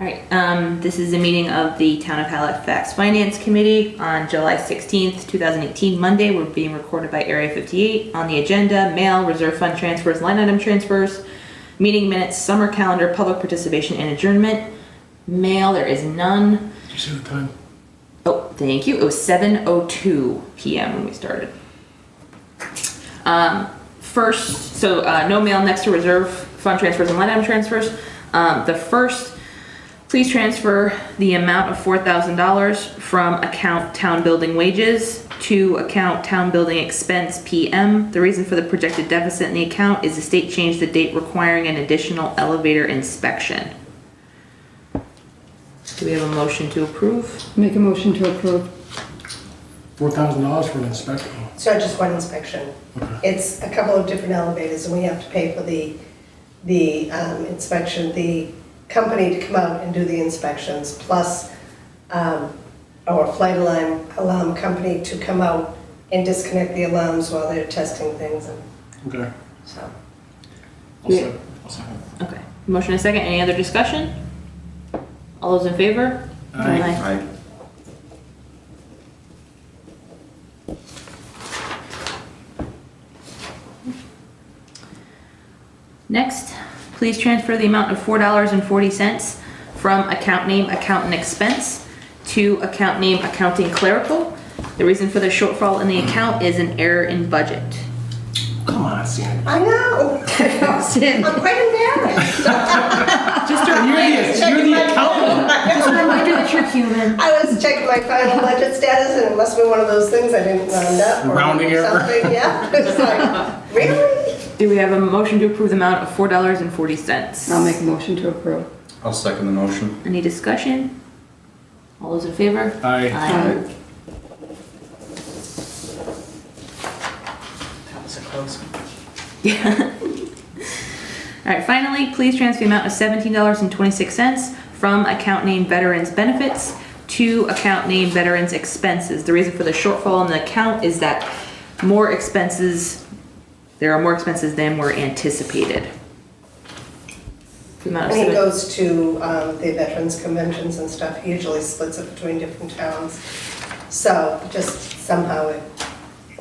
All right, this is a meeting of the Town of Halifax Finance Committee on July 16th, 2018, Monday. We're being recorded by Area 58. On the agenda, mail, reserve fund transfers, line item transfers, meeting minutes, summer calendar, public participation, and adjournment. Mail, there is none. Did you see the time? Oh, thank you. It was 7:02 p.m. when we started. First, so no mail next to reserve fund transfers and line item transfers. The first, please transfer the amount of $4,000 from account town building wages to account town building expense PM. The reason for the projected deficit in the account is the state changed the date requiring an additional elevator inspection. Do we have a motion to approve? Make a motion to approve. $4,000 for an inspection. So just one inspection. Okay. It's a couple of different elevators, and we have to pay for the inspection, the company to come out and do the inspections, plus our flight alarm company to come out and disconnect the alarms while they're testing things, and Okay. so. I'll second. Okay. Motion and a second. Any other discussion? All those in favor? Aye. Next, please transfer the amount of $4.40 from account name accountant expense to account name accounting clerical. The reason for the shortfall in the account is an error in budget. Come on, Sandy. I know. I'm quite embarrassed. Just a reminder, You're the accountant. just a reminder that you're human. I was checking my final budget status, and it must be one of those things I didn't round up. or Rounding error. something. Yeah, it's like, really? Do we have a motion to approve the amount of $4.40? I'll make a motion to approve. I'll second the motion. Any discussion? All those in favor? Aye. Aye. That was a close one. Yeah. All right, finally, please transfer the amount of $17.26 from account name Veterans Benefits to account name Veterans Expenses. The reason for the shortfall in the account is that there are more expenses than were anticipated. The amount of And he seven- goes to the veterans conventions and stuff, he usually splits it between different towns. So just somehow it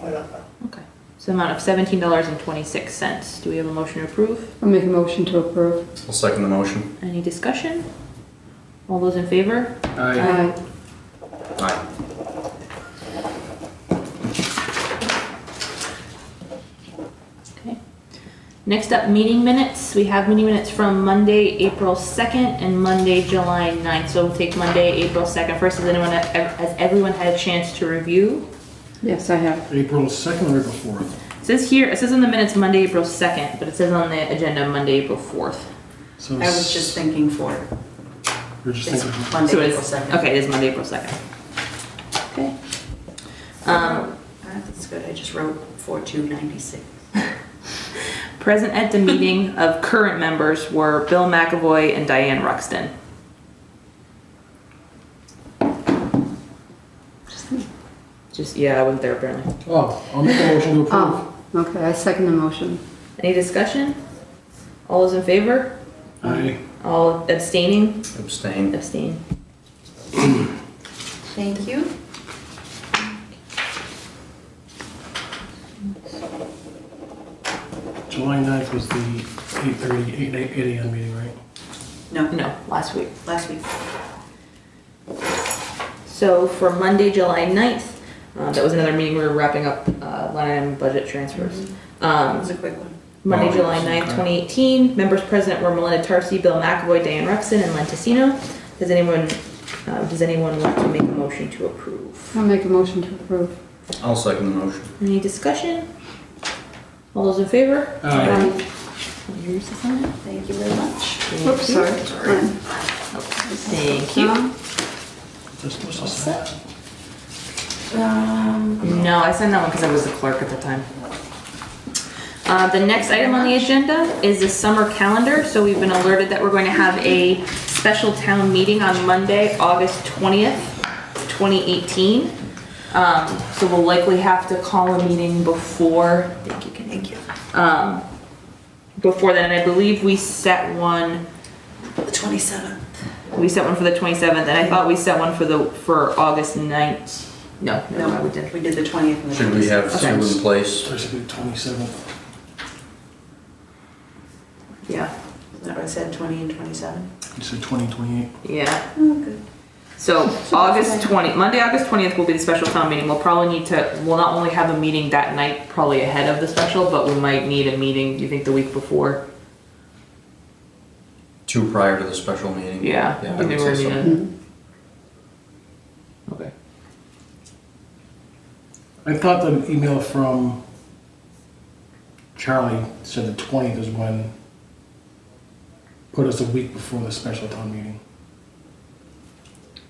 went up. Okay, so the amount of $17.26. Do we have a motion to approve? I'll make a motion to approve. I'll second the motion. Any discussion? All those in favor? Aye. Aye. Okay. Next up, meeting minutes. We have meeting minutes from Monday, April 2nd and Monday, July 9th. So we'll take Monday, April 2nd first. Has everyone had a chance to review? Yes, I have. April 2nd or April 4th? It says in the minutes Monday, April 2nd, but it says on the agenda Monday, April 4th. So I was just thinking for You're just it's thinking. Monday, So April it's, 2nd. okay, it is Monday, April 2nd. Okay. That's good, I just wrote 4296. Present at the meeting of current members were Bill McAvoy and Diane Ruxton. Yeah, I wasn't there apparently. Oh, I'll make a motion to approve. Oh, okay, I second the motion. Any discussion? All those in favor? Aye. All abstaining? Abstain. Abstain. Thank you. July 9th was the 8:30, 8 a.m. meeting, right? No, No, last week. last week. So for Monday, July 9th, that was another meeting we were wrapping up line item budget transfers. That was a quick one. Monday, Oh, July yes, 9th, okay. 2018. Members present were Melinda Tarsi, Bill McAvoy, Diane Ruxton, and Len Tessino. Does anyone want to make a motion to approve? I'll make a motion to approve. I'll second the motion. Any discussion? All those in favor? Aye. Here's the sign. Thank you very much. Oops, sorry. Thank you. Just supposed to say. No, I signed that one because I was the clerk at the time. The next item on the agenda is the summer calendar. So we've been alerted that we're going to have a special town meeting on Monday, August 20th, 2018. So we'll likely have to call a meeting before. Thank you, Kenny. Thank you. Before then, and I believe we set one The 27th. We set one for the 27th, and I thought we set one for August 9th. No, No, we didn't. we did the 20th and the 26th. Should we have two in place? So it should be 27th. Yeah, Is that what I said, 20 and 27? You said 20, 28. yeah. Oh, good. So Monday, August 20th will be the special town meeting. We'll probably we'll not only have a meeting that night, probably ahead of the special, but we might need a meeting, you think, the week before? Two prior to the special meeting? Yeah. Yeah, I I think would we're say so. meeting. Okay. I thought the email from Charlie said the 20th is when, put us a week before the special town meeting.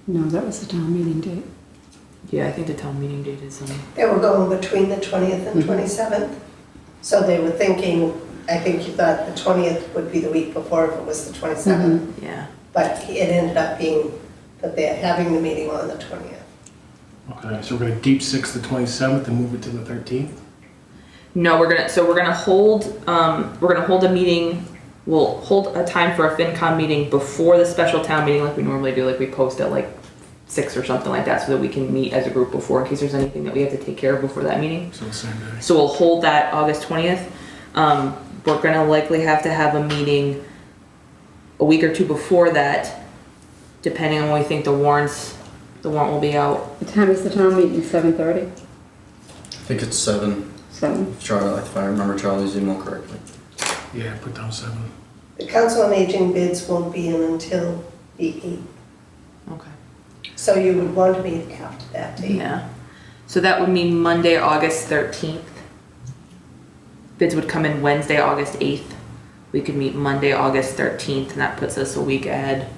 No, that was the town meeting date. Yeah, I think the town meeting date is, They were going between the 20th and 27th. So they were thinking, I think you thought the 20th would be the week before if it was the 27th. yeah. But it ended up being that they're having the meeting on the 20th. Okay, so we're gonna deep six the 27th and move it to the 13th? No, we're gonna hold a meeting. We'll hold a time for a FinCom meeting before the special town meeting like we normally do, like we post at like 6 or something like that so that we can meet as a group before in case there's anything that we have to take care of before that meeting. So the same day. So we'll hold that August 20th. We're gonna likely have to have a meeting a week or two before that, depending on when we think the warrant will be out. What time is the town meeting? 7:30? I think it's 7, 7? Charlie, if I remember Charlie's email correctly. Yeah, put down 7. The Council on Aging bids won't be in until the 8th. Okay. So you would want to meet after that date. Yeah. So that would mean Monday, August 13th. Bids would come in Wednesday, August 8th. We could meet Monday, August 13th, and that puts us a week ahead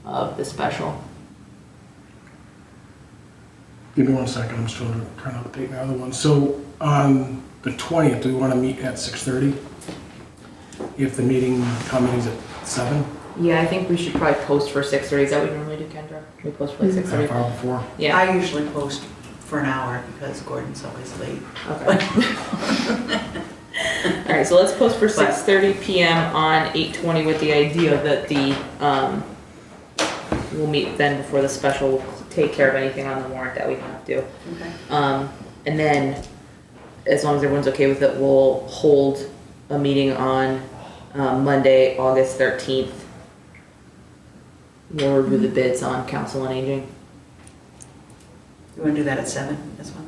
of the special. Give me 1 second, I'm still trying to update my other one. So on the 20th, do we want to meet at 6:30? If the town meeting's at 7? Yeah, I think we should probably post for 6:30. Is that what we normally do, Kendra? We post for like Half 6:30? hour before? Yeah. I usually post for an hour because Gordon's always late. Okay. All right, so let's post for 6:30 p.m. on 8/20 with the idea that we'll meet then before the special. We'll take care of anything on the warrant that we have to. Okay. And then, as long as everyone's okay with it, we'll hold a meeting on Monday, August 13th. We'll review the bids on Council on Aging. You want to do that at 7 as well?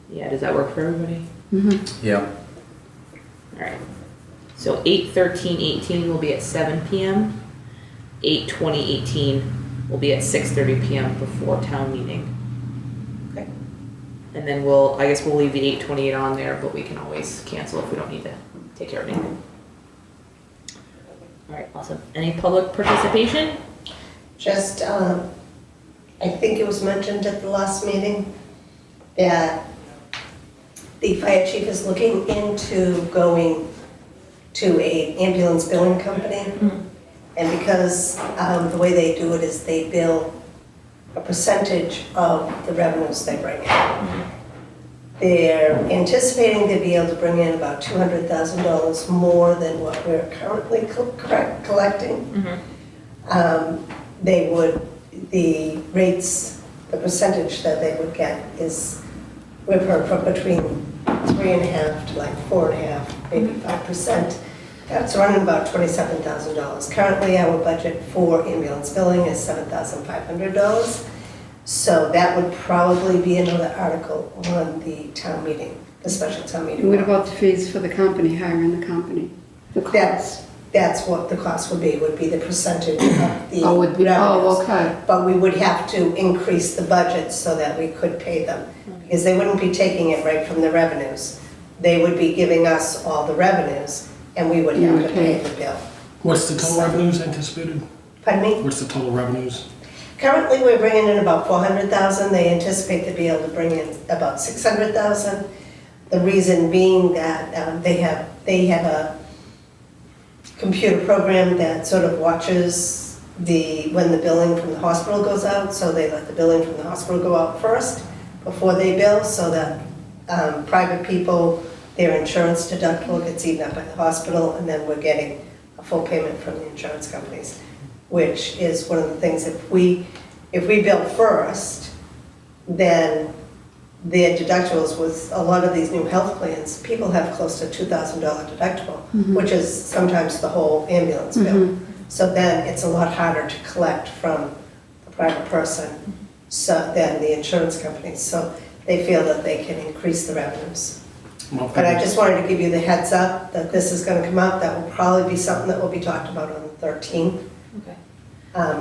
Yeah, does that work for everybody? Mm-hmm. Yeah. All right. So 8/13/18 will be at 7 p.m. 8/20/18 will be at 6:30 p.m. before town meeting. Okay. And then I guess we'll leave the 8/28 on there, but we can always cancel if we don't need to take care of anything. All right, awesome. Any public participation? Just, I think it was mentioned at the last meeting that the fire chief is looking into going to an ambulance billing company. And because the way they do it is they bill a percentage of the revenues they bring in. They're anticipating they'll be able to bring in about $200,000 more than what we're currently collecting. The rates, the percentage that they would get is, we've heard from between 3.5% to like 4.5%, maybe 5%. That's running about $27,000. Currently, our budget for ambulance billing is $7,500. So that would probably be another article on the town meeting, the special town meeting. And what about the fees for the company, hiring the company? The cost? That's what the cost would be the percentage of the Oh, would be, revenues. oh, okay. But we would have to increase the budget so that we could pay them. Because they wouldn't be taking it right from the revenues. They would be giving us all the revenues, and we would have to pay the bill. What's the total revenues anticipated? Pardon me? What's the total revenues? Currently, we're bringing in about $400,000. They anticipate to be able to bring in about $600,000. The reason being that they have a computer program that sort of watches when the billing from the hospital goes out. So they let the billing from the hospital go out first before they bill, so that private people, their insurance deductible gets eaten up by the hospital, and then we're getting a full payment from the insurance companies. which is one of the things, if we bill first, then their deductibles with a lot of these new health plans, people have close to $2,000 deductible, which is sometimes the whole ambulance bill. So then it's a lot harder to collect from the private person than the insurance companies. So they feel that they can increase the revenues. But I just wanted to give you the heads up that this is gonna come up. That will probably be something that will be talked about on the 13th, Okay.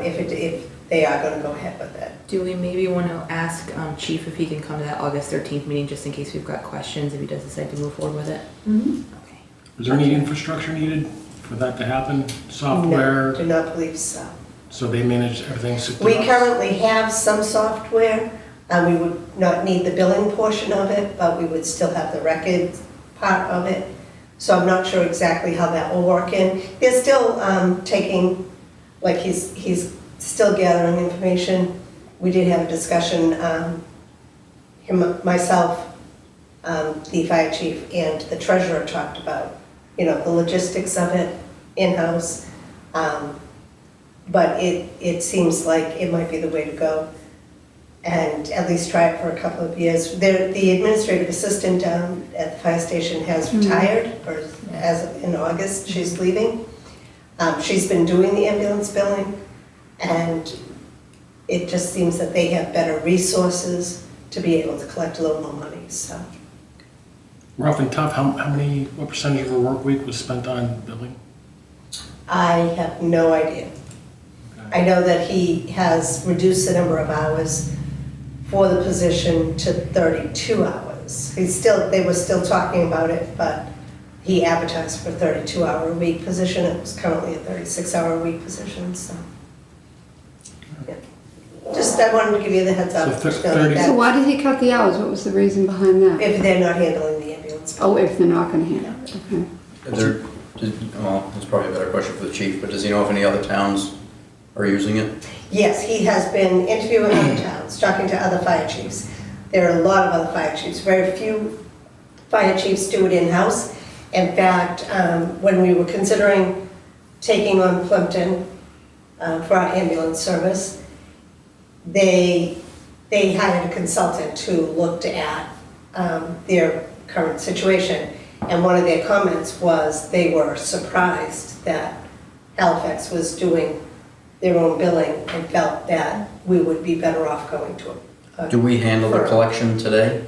if they are gonna go ahead with it. Do we maybe want to ask Chief if he can come to that August 13th meeting, just in case we've got questions, if he does decide to move forward with it? Okay. Is there any infrastructure needed for that to happen? Software? No, do not believe so. So they manage everything? We currently have some software. We would not need the billing portion of it, but we would still have the record part of it. So I'm not sure exactly how that will work in. They're still taking, like he's still gathering information. We did have a discussion, myself, the fire chief, and the treasurer talked about, the logistics of it in-house. But it seems like it might be the way to go, and at least try it for a couple of years. The administrative assistant down at the fire station has retired, or as of in August, she's leaving. She's been doing the ambulance billing, and it just seems that they have better resources to be able to collect a little more money, so. Rough and tough, what percentage of her work week was spent on billing? I have no idea. I know that he has reduced the number of hours for the position to 32 hours. They were still talking about it, but he advertised for a 32-hour-a-week position. It was currently a 36-hour-a-week position, so. Yeah. I wanted to give you the heads up. So 30 So why did he cut the hours? What was the reason behind that? If they're not handling the ambulance. Oh, if they're not gonna handle it, okay. That's probably a better question for the chief, but does he know if any other towns are using it? Yes, he has been interviewing other towns, talking to other fire chiefs. There are a lot of other fire chiefs. Very few fire chiefs do it in-house. In fact, when we were considering taking on Plimpton for our ambulance service, they hired a consultant who looked at their current situation. And one of their comments was they were surprised that Halifax was doing their own billing and felt that we would be better off going to a Do we handle the firm. collection today?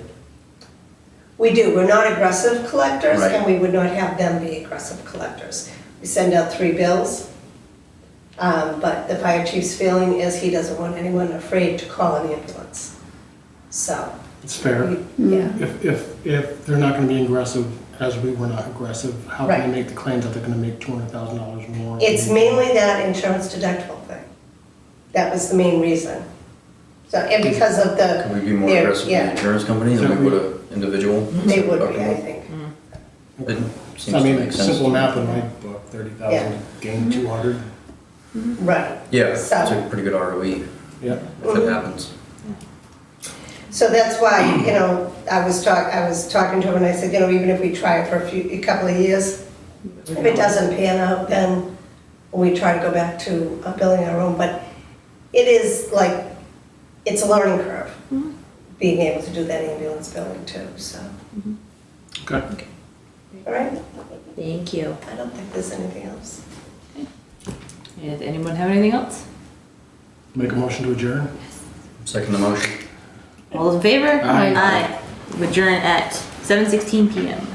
We do. We're not aggressive collectors, Right. and we would not have them be aggressive collectors. We send out 3 bills, but the fire chief's feeling is he doesn't want anyone afraid to call an ambulance. So, It's fair. yeah. If they're not gonna be aggressive, as we were not aggressive, how can Right. they make the claims that they're gonna make $200,000 more? It's mainly that insurance deductible thing. That was the main reason. So, and because of the. Can we be more their- aggressive with yeah, the insurance company than we would an individual? They would be, I deductible? think. It seems I to mean, make sense. simple to me. math in my book, 30,000, gain 200, Right. Yeah, it's So- a pretty good ROE yeah. if it happens. So that's why, I was talking to him and I said, even if we try it for a couple of years, if it doesn't pan out, then we try to go back to building our own. But it is like, it's a learning curve, being able to do that ambulance billing too, so. Okay. All right? Thank you. I don't think there's anything else. Does anyone have anything else? Make a motion to adjourn? Second the motion. All those in favor? Aye. Aye. We adjourn at 7:16 PM.